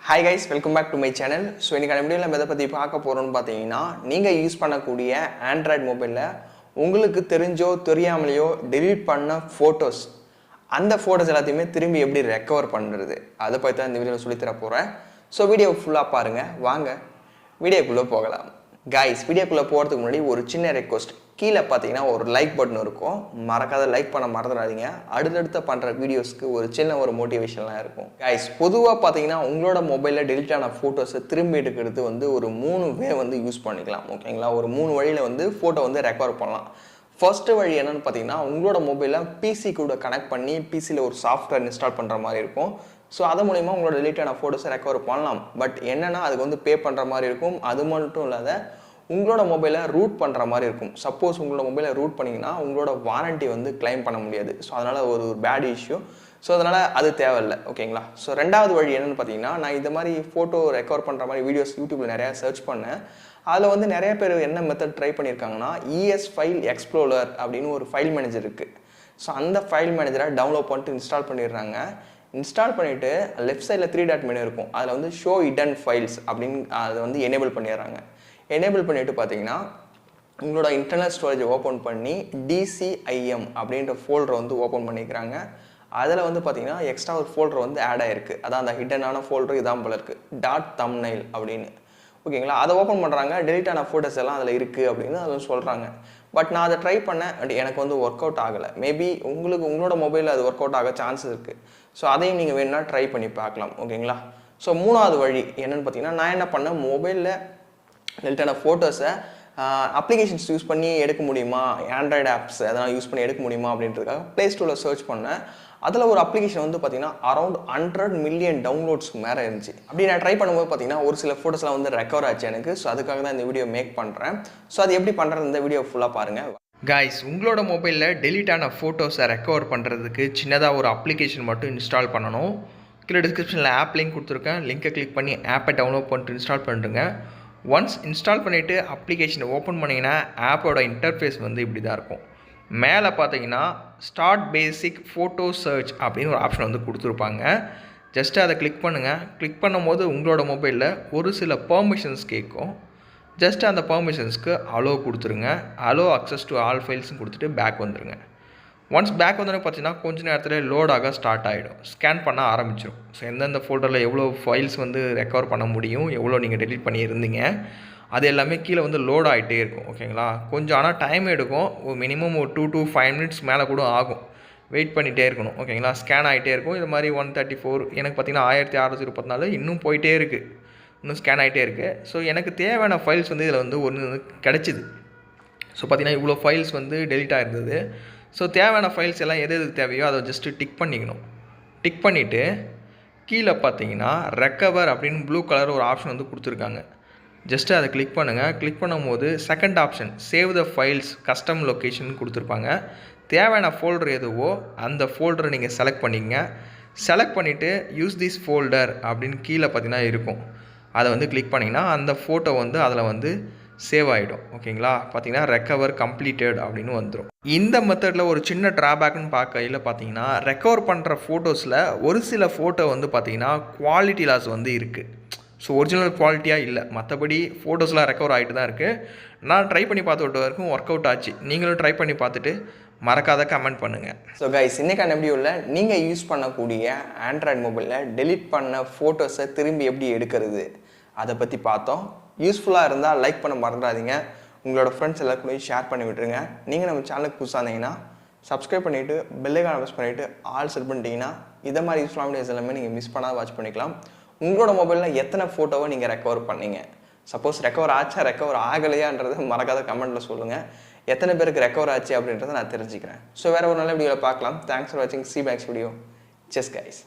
Hi guys, welcome back to my channel. So இன்னைக்கான வீடியோல நம்ம எதை பத்தி பார்க்க போறோம்னு பாத்தீங்கன்னா நீங்க யூஸ் பண்ணக்கூடிய Android மொபைல்ல உங்களுக்கு தெரிஞ்சோ தெரியாமலையோ delete பண்ண photos அந்த photos எல்லாத்தையுமே திரும்பி எப்படி ரெக்கவர் பண்றது அத பத்தி தான் இந்த வீடியோல சொல்லி தர போறேன். So வீடியோ ஃபுல்லா பாருங்க. வாங்க வீடியோக்குள்ள போகலாம். Guys, வீடியோக்குள்ள போறதுக்கு முன்னாடி ஒரு சின்ன ரெக்வெஸ்ட். கீழ பாத்தீங்கன்னா ஒரு லைக் பட்டன் இருக்கும். மறக்காத லைக் பண்ண மறந்துடாதீங்க. அடுத்தடுத்து பண்ற வீடியோஸ்க்கு ஒரு சின்ன ஒரு மோட்டிவேஷன்லாம் இருக்கும். Guys, பொதுவா பாத்தீங்கன்னா உங்களோட மொபைல்ல delete ஆன photos திரும்பி எடுக்கிறது வந்து ஒரு 3 வே வந்து யூஸ் பண்ணிக்கலாம். ஓகேங்களா? ஒரு 3 வழியில வந்து போட்டோ வந்து ரெக்கவர் பண்ணலாம். ஃபர்ஸ்ட் வழி என்னன்னு பாத்தீங்கன்னா உங்களோட மொபைலை PC கூட கனெக்ட் பண்ணி PCல ஒரு சாஃப்ட்வேர் இன்ஸ்டால் பண்ற மாதிரி இருக்கும். ஸோ அது மூலமா உங்களோட delete ஆன ஃபோட்டோஸை ரெக்கவர் பண்ணலாம். பட் என்னன்னா அதுக்கு வந்து பே பண்ணுற மாதிரி இருக்கும். அது மட்டும் இல்லாத உங்களோட மொபைலை ரூட் பண்ணுற மாதிரி இருக்கும். சப்போஸ் உங்களோட மொபைலை ரூட் பண்ணிங்கன்னா உங்களோட வாரண்ட்டி வந்து கிளைம் பண்ண முடியாது. ஸோ அதனால் ஒரு பேட் இஷ்யூ. ஸோ அதனால் அது தேவையில்லை. ஓகேங்களா? ஸோ ரெண்டாவது வழி என்னென்னு பார்த்தீங்கன்னா நான் இந்த மாதிரி ஃபோட்டோ ரெக்கவர் பண்ணுற மாதிரி வீடியோஸ் யூடியூப்பில் நிறையா சர்ச் பண்ணேன். அதில் வந்து நிறைய பேர் என்ன மெத்தட் ட்ரை பண்ணியிருக்காங்கன்னா 𝕊𝕍𝕋 அப்படின்னு ஒரு ஃபைல் மேனேஜர் இருக்குது. ஸோ அந்த ஃபைல் மேனேஜரை டவுன்லோட் பண்ணிட்டு இன்ஸ்டால் பண்ணிடுறாங்க. இன்ஸ்டால் பண்ணிவிட்டு லெஃப்ட் சைடில் 3 டாட் மெனு இருக்கும். அதில் வந்து ஷோ ஹிடன் ஃபைல்ஸ் அப்படின்னு அதை வந்து எனேபிள் பண்ணிடுறாங்க. எனேபிள் பண்ணிவிட்டு பார்த்தீங்கன்னா உங்களோட இன்டர்னல் ஸ்டோரேஜை ஓப்பன் பண்ணி DCIM அப்படின்ற ஃபோல்டரை வந்து ஓப்பன் பண்ணிக்கிறாங்க. அதில் வந்து பார்த்தீங்கன்னா எக்ஸ்ட்ரா ஒரு ஃபோல்டர் வந்து ஆட் ஆகிருக்கு. அதான் அந்த ஹிடனான ஃபோல்டர் இதான் போல இருக்குது ∙thumbnail அப்படின்னு. ஓகேங்களா? அதை ஓப்பன் பண்ணுறாங்க. டெலிட் ஆன ஃபோட்டோஸ் எல்லாம் அதில் இருக்குது அப்படின்னு அதை சொல்கிறாங்க. பட் நான் அதை ட்ரை பண்ணேன். எனக்கு வந்து ஒர்க் அவுட் ஆகலை. மேபி உங்களோட மொபைலில் அது ஒர்க் அவுட் ஆக சான்சஸ் இருக்குது. ஸோ அதையும் நீங்கள் வேணும்னா ட்ரை பண்ணி பார்க்கலாம். ஓகேங்களா? ஸோ மூணாவது வழி என்னென்னு பார்த்தீங்கன்னா நான் என்ன பண்ணேன், மொபைலில் டெலிட் ஆன ஃபோட்டோஸை அப்ளிகேஷன்ஸ் யூஸ் பண்ணி எடுக்க முடியுமா, ஆண்ட்ராய்டு ஆப்ஸ் அதெல்லாம் யூஸ் பண்ணி எடுக்க முடியுமா அப்படின்றதுக்காக ப்ளே ஸ்டோரில் சர்ச் பண்ணேன். அதில் ஒரு அப்ளிகேஷன் வந்து பார்த்தீங்கன்னா அரௌண்ட் 100 மில்லியன் டவுன்லோட்ஸ் மேலே இருந்துச்சு. அப்படி நான் ட்ரை பண்ணும்போது பார்த்தீங்கன்னா ஒரு சில ஃபோட்டோஸ்லாம் வந்து ரெக்கவர் ஆச்சு எனக்கு. ஸோ அதுக்காக தான் இந்த வீடியோ மேக் பண்ணுறேன். ஸோ அது எப்படி பண்ணுறது இந்த வீடியோ ஃபுல்லாக பாருங்கள். காய்ஸ், உங்களோட மொபைலில் டெலிட் ஆன ஃபோட்டோஸை ரெக்கவர் பண்ணுறதுக்கு சின்னதாக ஒரு அப்ளிகேஷன் மட்டும் இன்ஸ்டால் பண்ணணும். கீழே டிஸ்கிரிப்ஷனில் ஆப் லிங்க் கொடுத்துருக்கேன். லிங்கை கிளிக் பண்ணி ஆப்பை டவுன்லோட் பண்ணிட்டு இன்ஸ்டால் பண்ணுறேங்க. ஒன்ஸ் இன்ஸ்டால் பண்ணிவிட்டு அப்ளிகேஷனை ஓப்பன் பண்ணிங்கன்னா ஆப்போட இன்டர்ஃபேஸ் வந்து இப்படி தான் இருக்கும். மேலே பார்த்தீங்கன்னா ஸ்டார்ட் பேசிக் ஃபோட்டோ சர்ச் அப்படின்னு ஒரு ஆப்ஷன் வந்து கொடுத்துருப்பாங்க. ஜஸ்ட்டு அதை கிளிக் பண்ணுங்கள். கிளிக் பண்ணும்போது உங்களோட மொபைலில் ஒரு சில பெர்மிஷன்ஸ் கேட்கும். ஜஸ்ட் அந்த பெர்மிஷன்ஸ்க்கு அலோ கொடுத்துருங்க. அலோ அக்சஸ் டு ஆல் ஃபைல்ஸும் கொடுத்துட்டு பேக் வந்துடுங்க. ஒன்ஸ் பேக் வந்தோடனே பார்த்தீங்கன்னா கொஞ்சம் நேரத்தில் லோடாக ஸ்டார்ட் ஆகிடும். ஸ்கேன் பண்ண ஆரம்பிச்சிடும். ஸோ எந்தெந்த ஃபோல்டரில் எவ்வளோ ஃபைல்ஸ் வந்து ரெக்கவர் பண்ண முடியும், எவ்வளோ நீங்கள் டெலிட் பண்ணியிருந்தீங்க அது எல்லாமே கீழே வந்து லோட் ஆகிட்டே இருக்கும். ஓகேங்களா? கொஞ்சம் ஆனால் டைம் எடுக்கும். ஒரு மினிமம் ஒரு 2 to 5 மினிட்ஸ் மேலே கூட ஆகும். வெயிட் பண்ணிகிட்டே இருக்கணும். ஓகேங்களா? ஸ்கேன் ஆகிட்டே இருக்கும். இது மாதிரி 134 எனக்கு பார்த்தீங்கன்னா 1624 இன்னும் போயிட்டே இருக்குது. இன்னும் ஸ்கேன் ஆகிட்டே இருக்குது. ஸோ எனக்கு தேவையான ஃபைல்ஸ் வந்து இதில் வந்து ஒன்று கிடச்சிது. ஸோ பார்த்தீங்கன்னா இவ்வளோ ஃபைல்ஸ் வந்து டெலிட் ஆகிருந்தது. ஸோ தேவையான ஃபைல்ஸ் எல்லாம் எது எது தேவையோ அதை ஜஸ்ட்டு டிக் பண்ணிக்கணும். டிக் பண்ணிவிட்டு கீழே பார்த்தீங்கன்னா ரெக்கவர் அப்படின்னு ப்ளூ கலர் ஒரு ஆப்ஷன் வந்து கொடுத்துருக்காங்க. ஜஸ்ட்டு அதை கிளிக் பண்ணுங்கள். கிளிக் பண்ணும்போது second option save the files custom location கொடுத்துருப்பாங்க. தேவையான ஃபோல்டர் எதுவோ அந்த ஃபோல்டரை நீங்கள் செலக்ட் பண்ணிக்கங்க. செலக்ட் பண்ணிவிட்டு யூஸ் திஸ் ஃபோல்டர் அப்படின்னு கீழே பார்த்தீங்கன்னா இருக்கும். அதை வந்து கிளிக் பண்ணிங்கன்னா அந்த ஃபோட்டோ வந்து அதில் வந்து சேவ் ஆகிடும். ஓகேங்களா? பார்த்தீங்கன்னா ரெக்கவர் கம்ப்ளீட்டட் அப்படின்னு வந்துடும். இந்த மெத்தடில் ஒரு சின்ன ட்ராபேக்னு பார்க்கையில் பார்த்தீங்கன்னா ரெக்கவர் பண்ணுற ஃபோட்டோஸில் ஒரு சில ஃபோட்டோ வந்து பார்த்தீங்கன்னா குவாலிட்டி லாஸ் வந்து இருக்குது. ஸோ ஒரிஜினல் குவாலிட்டியாக இல்லை. மற்றபடி ஃபோட்டோஸ்லாம் ரெக்கவர் ஆகிட்டு தான் இருக்குது. நான் ட்ரை பண்ணி பார்த்துட்டு வரைக்கும் ஒர்க் அவுட் ஆச்சு. நீங்களும் ட்ரை பண்ணி பார்த்துட்டு மறக்காத கமெண்ட் பண்ணுங்கள். ஸோ கைஸ், இன்றைக்கான வீடியோவில் நீங்கள் யூஸ் பண்ணக்கூடிய ஆண்ட்ராய்டு மொபைலில் டெலிட் பண்ண ஃபோட்டோஸை திரும்பி எப்படி எடுக்கிறது அதை பற்றி பார்த்தோம். யூஸ்ஃபுல்லாக இருந்தால் லைக் பண்ண மறந்துடாதீங்க. உங்களோட ஃப்ரெண்ட்ஸ் எல்லாருக்குமே ஷேர் பண்ணி விட்டுருங்க. நீங்கள் நம்ம சேனலுக்கு புதுசாக இருந்தீங்கன்னா சப்ஸ்கிரைப் பண்ணிவிட்டு பெல்லைக்கான ப்ரெஸ் பண்ணிவிட்டு ஆல் செட் பண்ணிட்டீங்கன்னா இதை மாதிரி யூஸ்ஃபுல்லான வீடியோஸ் எல்லாமே நீங்கள் மிஸ் பண்ணாத வாட்ச் பண்ணிக்கலாம். உங்களோட மொபைலில் எத்தனை ஃபோட்டோவை நீங்கள் ரெக்கவர் பண்ணீங்க, சப்போஸ் ரெக்கவர் ஆச்சா ரெக்கவர் ஆகலையான்றதை மறக்காத கமெண்ட்டில் சொல்லுங்கள். எத்தனை பேருக்கு ரெக்கவர் ஆச்சு அப்படின்றத நான் தெரிஞ்சுக்கிறேன். ஸோ வேறு ஒரு நல்ல வீடியோவில் பார்க்கலாம். தேங்க்ஸ் ஃபார் வாட்சிங். சி பேக்ஸ் வீடியோ. செஸ் கைஸ்.